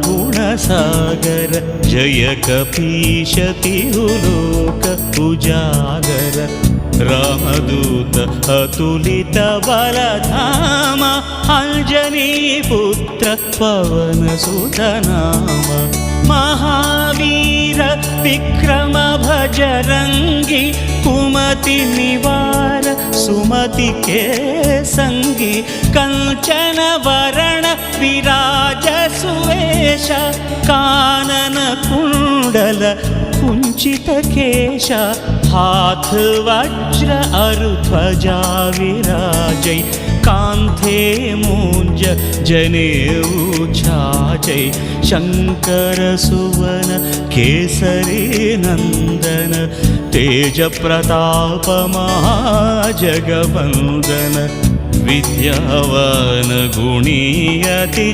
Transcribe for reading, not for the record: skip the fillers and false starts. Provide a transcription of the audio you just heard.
ज्ञानगुणसागर जय कपीश तिरुलोक उजागर रामदूत अतुलित बलधाम अंजनीपुत्र पवनसुत नाम महावीर विक्रम भजरंगी कुमति निवार सुमति के संगी कंचन वरण विराज सुवेश कानन कुंडल कुंचित केश हाथ वज्र अरुध्वजा विराजै कांथे मूंज जनेऊ छाजै शंकर सुवन केसरी नंदन तेज प्रताप महाजगवंदन विद्यावान गुणी अति